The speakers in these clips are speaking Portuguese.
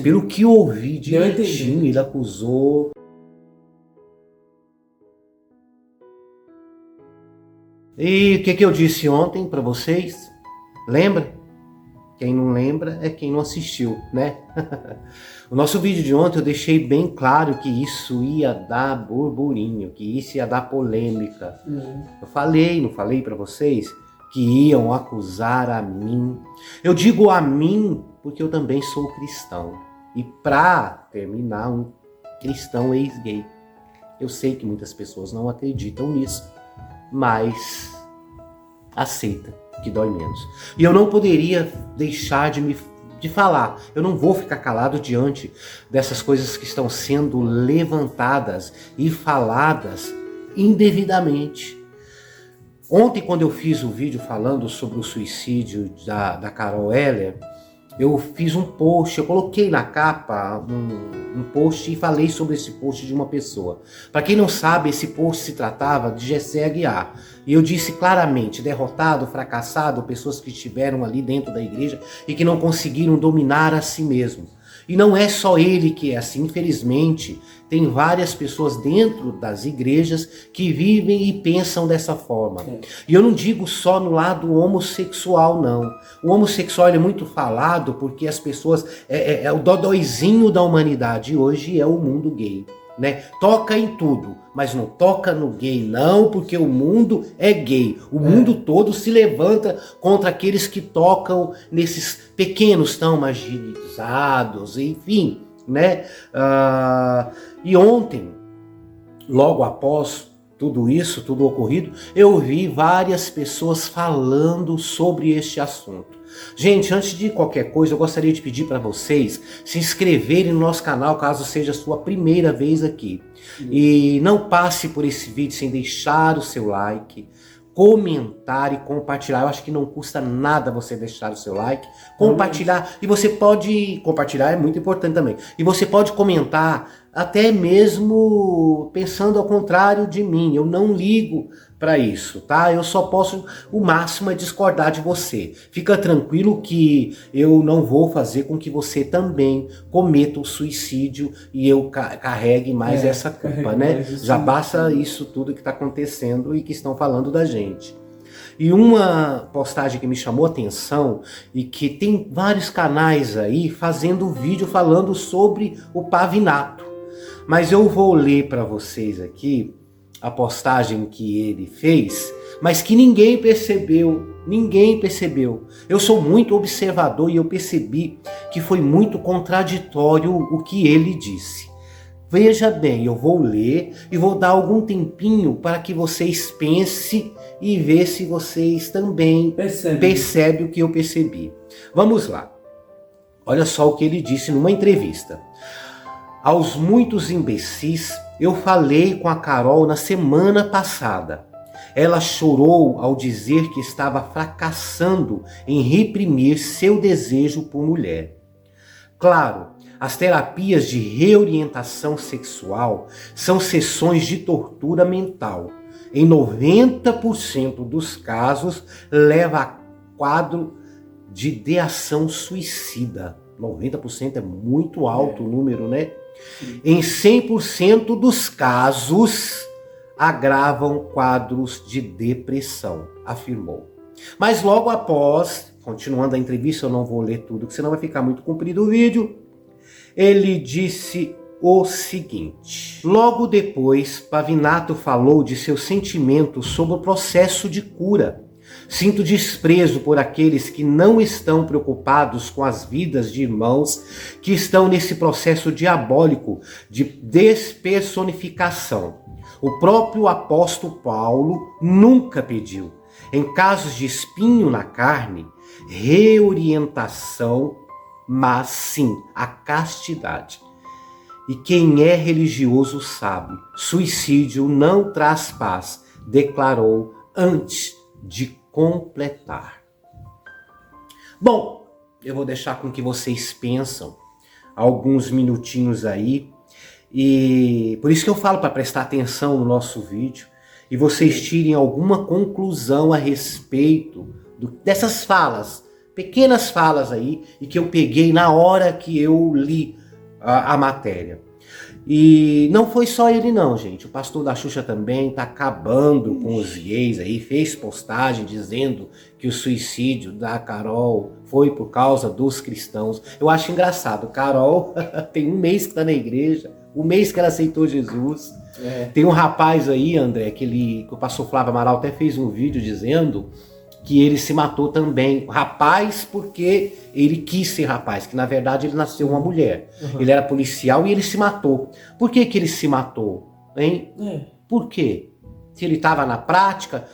Pelo que eu ouvi direitinho, ele acusou. E o que eu disse ontem para vocês? Lembra? Quem não lembra é quem não assistiu, né? O nosso vídeo de ontem eu deixei bem claro que isso ia dar burburinho, que isso ia dar polêmica. Eu falei, não falei para vocês? Que iam acusar a mim. Eu digo a mim porque eu também sou cristão. E para terminar, um cristão ex-gay. Eu sei que muitas pessoas não acreditam nisso, mas aceita, que dói menos. E eu não poderia deixar de falar. Eu não vou ficar calado diante dessas coisas que estão sendo levantadas e faladas indevidamente. Ontem, quando eu fiz o vídeo falando sobre o suicídio da Carol Heller, eu fiz um post, eu coloquei na capa um post e falei sobre esse post de uma pessoa. Para quem não sabe, esse post se tratava de Jessé Aguiar. E eu disse claramente, derrotado, fracassado, pessoas que estiveram ali dentro da igreja e que não conseguiram dominar a si mesmo. E não é só ele que é assim, infelizmente, tem várias pessoas dentro das igrejas que vivem e pensam dessa forma. E eu não digo só no lado homossexual, não. O homossexual é muito falado porque as pessoas, é o dodóizinho da humanidade, e hoje é o mundo gay. Né? Toca em tudo, mas não toca no gay não, porque o mundo é gay. O mundo todo se levanta contra aqueles que tocam nesses pequenos tão marginalizados, enfim, né? E ontem, logo após tudo isso, tudo ocorrido, eu vi várias pessoas falando sobre este assunto. Gente, antes de qualquer coisa, eu gostaria de pedir para vocês se inscreverem no nosso canal, caso seja a sua primeira vez aqui. E não passe por esse vídeo sem deixar o seu like, comentar e compartilhar. Eu acho que não custa nada você deixar o seu like, compartilhar. E você pode compartilhar, é muito importante também. E você pode comentar até mesmo pensando ao contrário de mim. Eu não ligo para isso, tá? Eu só posso, o máximo, é discordar de você. Fica tranquilo que eu não vou fazer com que você também cometa o suicídio e eu carregue mais essa culpa, né? Já basta isso tudo que está acontecendo e que estão falando da gente. E uma postagem que me chamou a atenção e que tem vários canais aí fazendo vídeo falando sobre o Pavinato. Mas eu vou ler para vocês aqui a postagem que ele fez, mas que ninguém percebeu. Eu sou muito observador e eu percebi que foi muito contraditório o que ele disse. Veja bem, eu vou ler e vou dar algum tempinho para que vocês pensem e ver se vocês também percebem o que eu percebi. Vamos lá. Olha só o que ele disse numa entrevista. Aos muitos imbecis, eu falei com a Carol na semana passada. Ela chorou ao dizer que estava fracassando em reprimir seu desejo por mulher. Claro, as terapias de reorientação sexual são sessões de tortura mental. Em 90% dos casos, leva a quadro de ideação suicida. 90% é muito alto o número, né? Em 100% dos casos, agravam quadros de depressão, afirmou. Mas logo após, continuando a entrevista, eu não vou ler tudo, porque senão vai ficar muito comprido o vídeo, ele disse o seguinte. Logo depois, Pavinato falou de seus sentimentos sobre o processo de cura. Sinto desprezo por aqueles que não estão preocupados com as vidas de irmãos que estão nesse processo diabólico de despersonificação. O próprio apóstolo Paulo nunca pediu, em casos de espinho na carne, reorientação, mas sim a castidade. E quem é religioso sabe, suicídio não traz paz, declarou antes de completar. Bom, eu vou deixar com que vocês pensam alguns minutinhos aí, e por isso que eu falo para prestar atenção no nosso vídeo e vocês tirem alguma conclusão a respeito dessas falas pequenas falas aí e que eu peguei na hora que eu li a matéria. E não foi só ele não, gente. O pastor da Xuxa também tá acabando com os gays aí, fez postagem dizendo que o suicídio da Carol foi por causa dos cristãos. Eu acho engraçado, Carol tem um mês que tá na igreja, o mês que ela aceitou Jesus. Tem um rapaz aí, André, que o pastor Flávio Amaral até fez um vídeo dizendo que ele se matou também. Rapaz, porque ele quis ser rapaz, que na verdade ele nasceu uma mulher. Ele era policial e ele se matou. Por que que ele se matou? Hein? Por quê? Se ele estava na prática,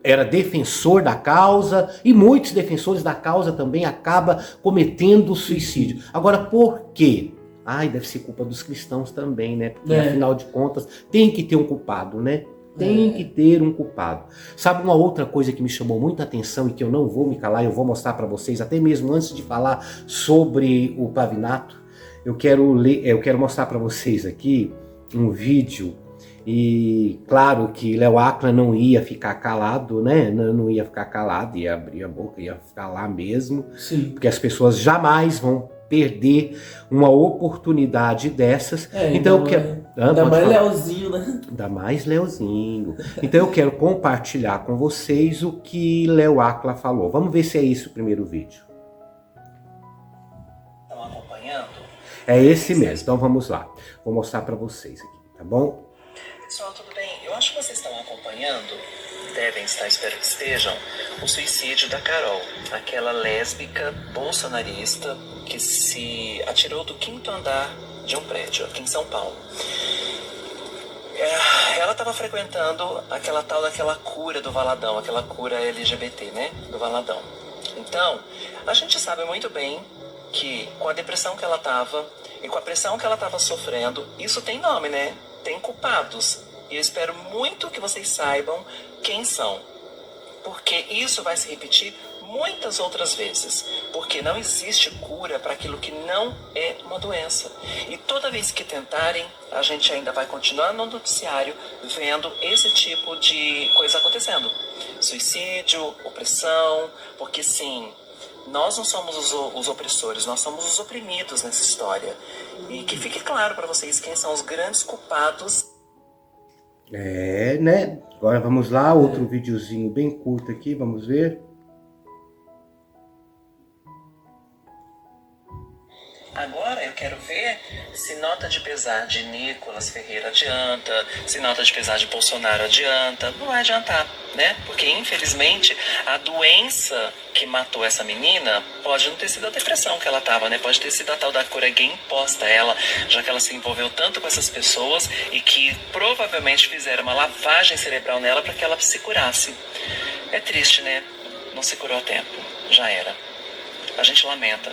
era defensor da causa, e muitos defensores da causa também acabam cometendo suicídio. Agora, por quê? Ai, deve ser culpa dos cristãos também, né? Porque afinal de contas tem que ter um culpado, né? Tem que ter um culpado. Sabe uma outra coisa que me chamou muita atenção e que eu não vou me calar, eu vou mostrar para vocês, até mesmo antes de falar sobre o Pavinato, eu quero mostrar para vocês aqui um vídeo. E claro que Léo Áquila não ia ficar calado, né? Não ia ficar calado, ia abrir a boca, ia ficar lá mesmo. Sim. Porque as pessoas jamais vão perder uma oportunidade dessas. Então eu quero... Ainda mais Leozinho, né? Ainda mais Leozinho. Então eu quero compartilhar com vocês o que Léo Áquila falou. Vamos ver se é isso o primeiro vídeo. Estão acompanhando? É esse mesmo. Então vamos lá. Vou mostrar para vocês aqui, tá bom? Pessoal, tudo bem? Eu acho que vocês estão acompanhando, devem estar, espero que estejam, o suicídio da Carol, aquela lésbica bolsonarista que se atirou do 5º andar de um prédio aqui em São Paulo. Ela estava frequentando aquela tal daquela cura do Valadão, aquela cura LGBT, né, do Valadão. Então, a gente sabe muito bem que com a depressão que ela estava e com a pressão que ela estava sofrendo, isso tem nome, né? Tem culpados. E eu espero muito que vocês saibam quem são. Porque isso vai se repetir muitas outras vezes. Porque não existe cura para aquilo que não é uma doença. E toda vez que tentarem, a gente ainda vai continuar no noticiário vendo esse tipo de coisa acontecendo. Suicídio, opressão, porque sim, nós não somos os opressores, nós somos os oprimidos nessa história. E que fique claro para vocês quem são os grandes culpados. Né? Agora vamos lá, outro videozinho bem curto aqui, vamos ver. Agora eu quero ver se nota de pesar de Nicolas Ferreira adianta, se nota de pesar de Bolsonaro adianta. Não vai adiantar, né? Porque infelizmente a doença que matou essa menina pode não ter sido a depressão que ela tava, né? Pode ter sido a tal da cura gay imposta a ela, já que ela se envolveu tanto com essas pessoas e que provavelmente fizeram uma lavagem cerebral nela para que ela se curasse. É triste, né? Não se curou a tempo. Já era. A gente lamenta.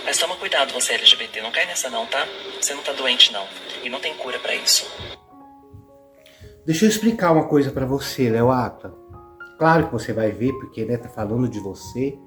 Mas toma cuidado, você LGBT, não cai nessa não, tá? Você não tá doente não, e não tem cura pra isso. Deixa eu explicar uma coisa pra você, Léo Áquila. Claro que você vai ver, porque né, tá falando de você,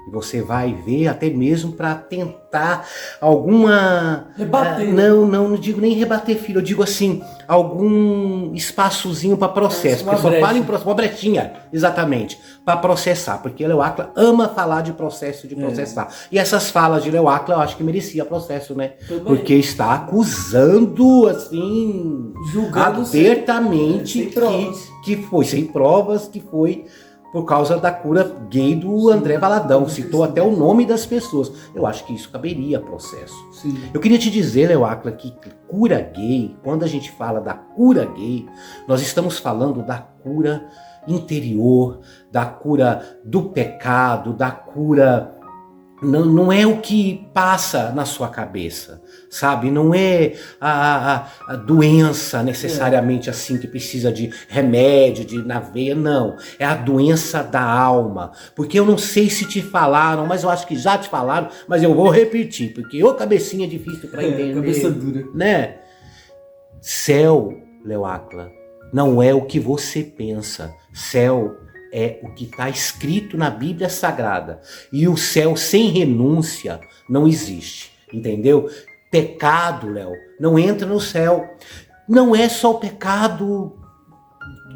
e você vai ver até mesmo pra tentar alguma... Rebater. Não digo nem rebater, filho, eu digo assim, algum espaçozinho pra processo. Uma Porque só brecha. fala em processo, uma brechinha, exatamente, pra processar, porque Léo Áquila ama falar de processo, de processar. E essas falas de Léo Áquila eu acho que merecia processo, né? Também. Porque está acusando, assim, Julgando abertamente sem provas. que foi, sem provas, que foi por causa da cura gay do André Valadão. Citou até o nome das pessoas. Eu acho que isso caberia processo. Sim. Eu queria te dizer, Léo Áquila, que cura gay, quando a gente fala da cura gay, nós estamos falando da cura interior, da cura do pecado, da cura... Não é o que passa na sua cabeça, sabe? Não é a doença necessariamente assim que precisa de remédio, de na veia, não. É a doença da alma. Porque eu não sei se te falaram, mas eu acho que já te falaram, mas eu vou repetir, porque ô cabecinha é difícil para entender. Cabeça dura. Né? Céu, Léo Áquila, não é o que você pensa. Céu é o que está escrito na Bíblia Sagrada. E o céu sem renúncia não existe, entendeu? Pecado, Léo, não entra no céu. Não é só o pecado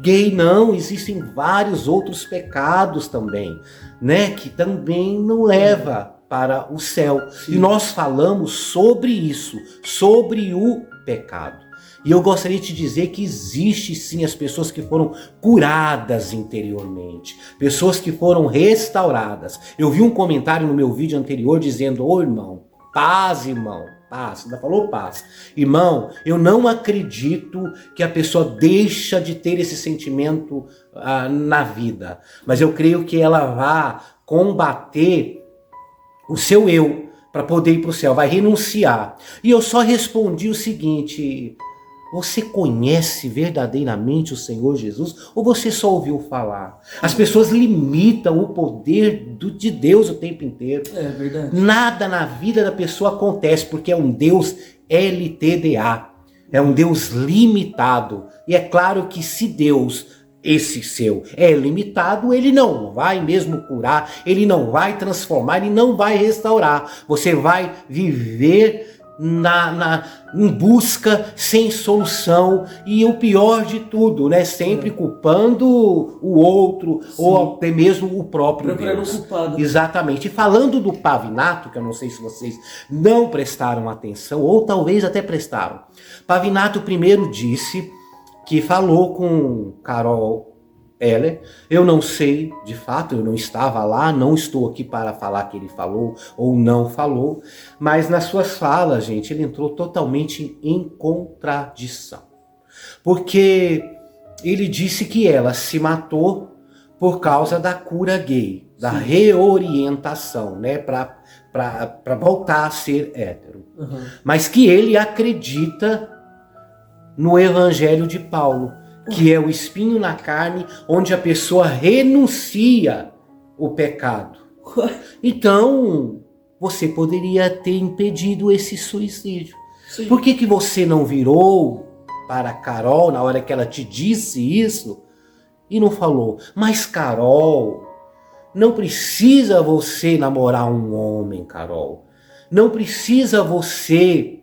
gay não, existem vários outros pecados também, né, que também não leva para o céu. Sim. E nós falamos sobre isso, sobre o pecado. E eu gostaria de te dizer que existe sim as pessoas que foram curadas interiormente, pessoas que foram restauradas. Eu vi um comentário no meu vídeo anterior dizendo: ô irmão, paz, irmão, paz. Ainda falou paz. Irmão, eu não acredito que a pessoa deixa de ter esse sentimento na vida, mas eu creio que ela vai combater o seu eu para poder ir para o céu, vai renunciar. E eu só respondi o seguinte: você conhece verdadeiramente o Senhor Jesus ou você só ouviu falar? As pessoas limitam o poder de Deus o tempo inteiro. É verdade. Nada na vida da pessoa acontece porque é um Deus LTDA. É um Deus limitado. E é claro que se Deus, esse seu, é limitado, ele não vai mesmo curar, ele não vai transformar, ele não vai restaurar. Você vai viver em busca sem solução, e o pior de tudo, né? Sempre culpando o outro. Sim. Ou até mesmo o próprio Deus. Culpado. Exatamente. E falando do Pavinato, que eu não sei se vocês não prestaram atenção, ou talvez até prestaram. Pavinato primeiro disse que falou com Carol Heller. Eu não sei, de fato, eu não estava lá, não estou aqui para falar que ele falou ou não falou, mas nas suas falas, gente, ele entrou totalmente em contradição. Porque ele disse que ela se matou por causa da cura gay, da reorientação, né, para voltar a ser hétero. Uhum. Mas que ele acredita no Evangelho de Paulo, que é o espinho na carne, onde a pessoa renuncia o pecado. Então, você poderia ter impedido esse suicídio. Sim. Por que você não virou para a Carol na hora que ela te disse isso e não falou: mas Carol, não precisa você namorar um homem, Carol. Não precisa você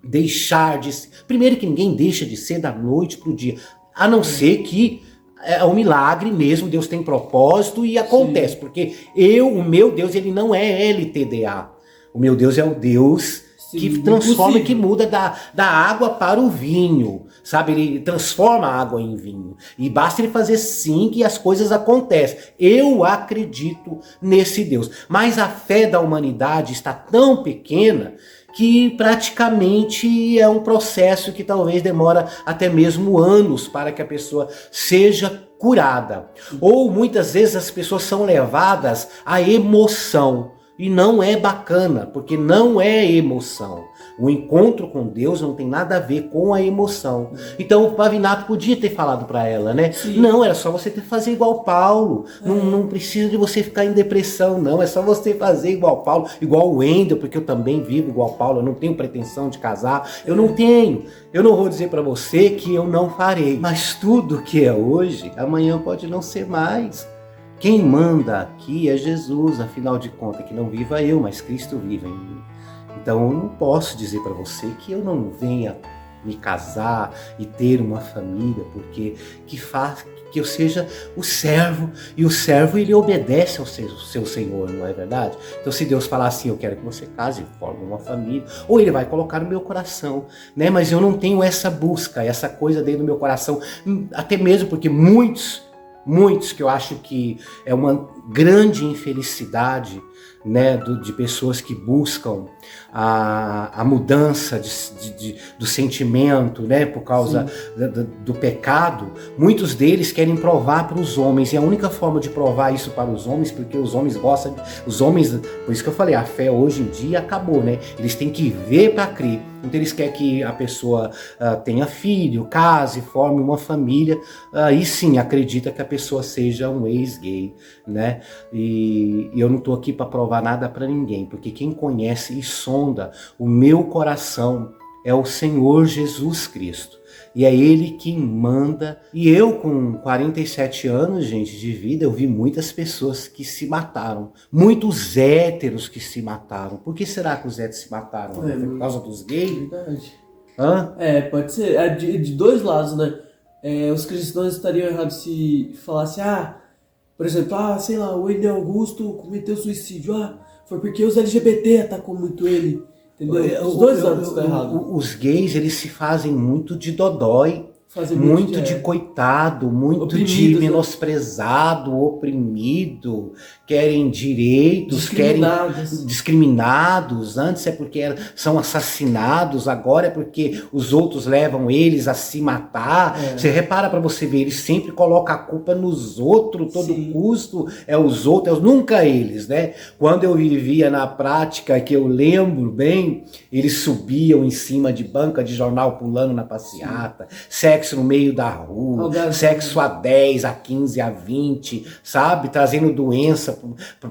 deixar de ser. Primeiro que ninguém deixa de ser da noite para o dia. A não ser que é um milagre mesmo, Deus tem propósito e acontece. Sim. Porque o meu Deus, ele não é LTDA. O meu Deus é o Deus que transforma, que muda da água para o vinho. Sabe, ele transforma a água em vinho. E basta ele fazer sim que as coisas acontecem. Eu acredito nesse Deus. Mas a fé da humanidade está tão pequena que praticamente é um processo que talvez demora até mesmo anos para que a pessoa seja curada. Ou muitas vezes as pessoas são levadas à emoção. E não é bacana, porque não é emoção. O encontro com Deus não tem nada a ver com a emoção. Então o Pavinato podia ter falado para ela, né? Sim. Não, era só você fazer igual Paulo. Não precisa de você ficar em depressão, não. É só você fazer igual Paulo, igual o Wendel, porque eu também vivo igual Paulo. Eu não tenho pretensão de casar. Eu não tenho. Eu não vou dizer para você que eu não farei. Mas tudo que é hoje, amanhã pode não ser mais. Quem manda aqui é Jesus, afinal de contas, que não viva eu, mas Cristo vive em mim. Então eu não posso dizer para você que eu não venha me casar e ter uma família, porque que eu seja o servo, e o servo ele obedece ao seu Senhor, não é verdade? Então se Deus falar assim, eu quero que você case, forme uma família, ou ele vai colocar no meu coração, né? Mas eu não tenho essa busca, essa coisa dentro do meu coração, até mesmo porque muitos que eu acho que é uma grande infelicidade, né, de pessoas que buscam a mudança do sentimento, né, por causa do pecado. Muitos deles querem provar para os homens, e a única forma de provar isso para os homens, porque os homens gostam, por isso que eu falei, a fé hoje em dia acabou, né? Eles têm que ver para crer. Então eles querem que a pessoa tenha filho, case, forme uma família, aí sim acredita que a pessoa seja um ex-gay, né? E eu não estou aqui para provar nada para ninguém, porque quem conhece e sonda o meu coração é o Senhor Jesus Cristo. E é Ele quem manda. E eu, com 47 anos, gente, de vida, eu vi muitas pessoas que se mataram. Muitos héteros que se mataram. Por que será que os héteros se mataram? Foi por causa dos gays? Verdade. Hã? Pode ser. É de dois lados, né? os cristãos estariam errados se falasse, por exemplo, sei lá, o Ender Augusto cometeu suicídio, foi porque os LGBT atacou muito ele, entendeu? Os dois lados estão errados. Os gays, eles se fazem muito de dodói, muito de coitado, muito oprimidos, de menosprezado, oprimido, querem direitos, querem discriminados. Antes é porque são assassinados, agora é porque os outros levam eles a se matar. Você repara para você ver, eles sempre colocam a culpa nos outros, todo custo é os outros, nunca eles, né? Quando eu vivia na prática, que eu lembro bem, eles subiam em cima de banca de jornal pulando na passeata, sexo no meio da rua, sexo a 10, a 15, a 20, sabe? Trazendo doença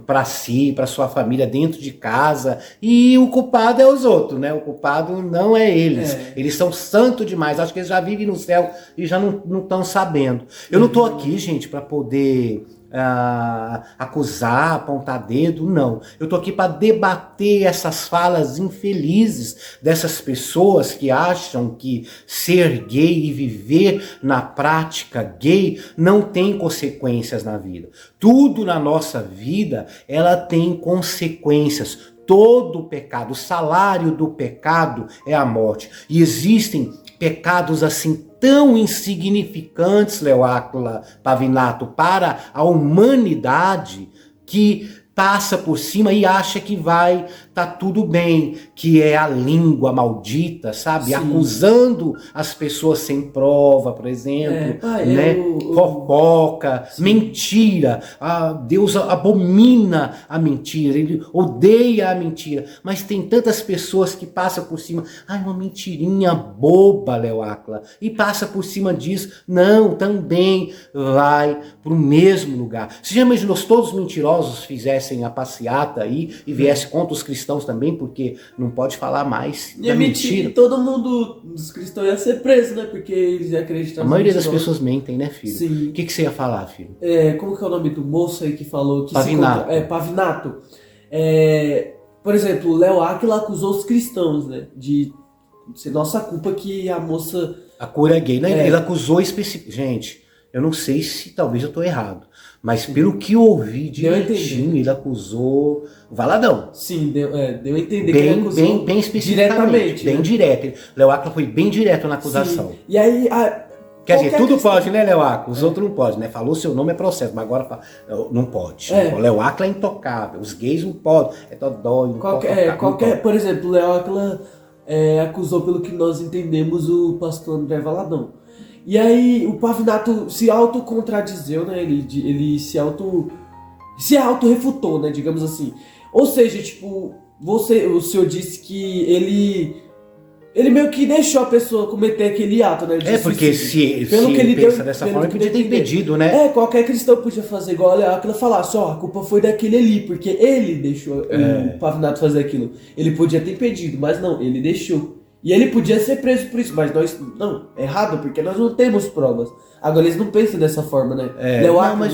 para si, para sua família dentro de casa. E o culpado é os outros, né? O culpado não é eles. Eles são santos demais. Acho que eles já vivem no céu e já não estão sabendo. Eu não estou aqui, gente, para poder acusar, apontar dedo, não. Eu tô aqui para debater essas falas infelizes dessas pessoas que acham que ser gay e viver na prática gay não tem consequências na vida. Tudo na nossa vida, ela tem consequências. Todo pecado, o salário do pecado é a morte. E existem pecados assim tão insignificantes, Leóáquila Pavinato, para a humanidade, que passa por cima e acha que tá tudo bem, que é a língua maldita, sabe? Sim. Acusando as pessoas sem prova, por exemplo, né? Fofoca, mentira. Deus abomina a mentira, ele odeia a mentira, mas tem tantas pessoas que passam por cima, uma mentirinha boba, Leóáquila, e passa por cima disso, não, também vai para o mesmo lugar. Você já imaginou se todos os mentirosos fizessem a passeata aí e viesse contra os cristãos também, porque não pode falar mais da mentira. E todo mundo dos cristãos ia ser preso, né? Porque eles iam acreditar. A maioria das pessoas mentem, né, filho? Sim. O que você ia falar, filho? Como que é o nome do moço aí que falou? Pavinato. Pavinato. Por exemplo, o Leóáquila acusou os cristãos, né? De ser nossa culpa que a moça... A cura é gay, né? Ele acusou especificamente. Gente, eu não sei se talvez eu tô errado, mas pelo que eu ouvi direitinho, ele acusou o Valadão. Sim, deu a entender que ele acusou bem especificamente, bem direto. Leóáquila foi bem direto na acusação. Sim. E aí... Quer dizer, tudo pode, né, Leóáquila? Os outros não podem, né? Falou seu nome é processo, mas agora não pode. O Leóáquila é intocável, os gays não podem, é dodói, não pode. Por exemplo, o Leóáquila acusou, pelo que nós entendemos, o pastor André Valadão. E aí o Pavinato se autocontradizeu, né? Ele se auto-refutou, né? Digamos assim. Ou seja, tipo, o senhor disse que ele meio que deixou a pessoa cometer aquele ato, né? Porque se ele pensa dessa forma, ele podia ter impedido, né? Qualquer cristão podia fazer igual aquilo, falar só, a culpa foi daquele ali, porque ele deixou o Pavinato fazer aquilo. Ele podia ter impedido, mas não, ele deixou. E ele podia ser preso por isso, mas nós... Não, é errado, porque nós não temos provas. Agora, eles não pensam dessa forma, né? Mas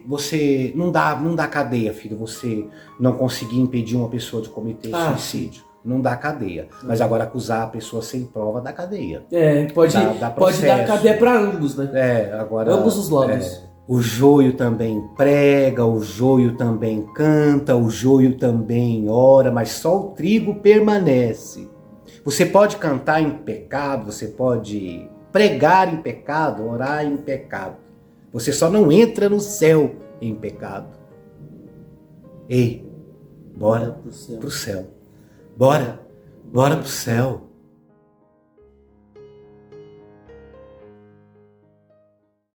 você não dá cadeia, filho. Você não conseguir impedir uma pessoa de cometer suicídio. Não dá cadeia. Mas agora acusar a pessoa sem prova dá cadeia. Pode dar cadeia para ambos, né? Agora... Ambos os lados. O joio também prega, o joio também canta, o joio também ora, mas só o trigo permanece. Você pode cantar em pecado, você pode pregar em pecado, orar em pecado. Você só não entra no céu em pecado. Ei, bora pro céu. Bora pro céu.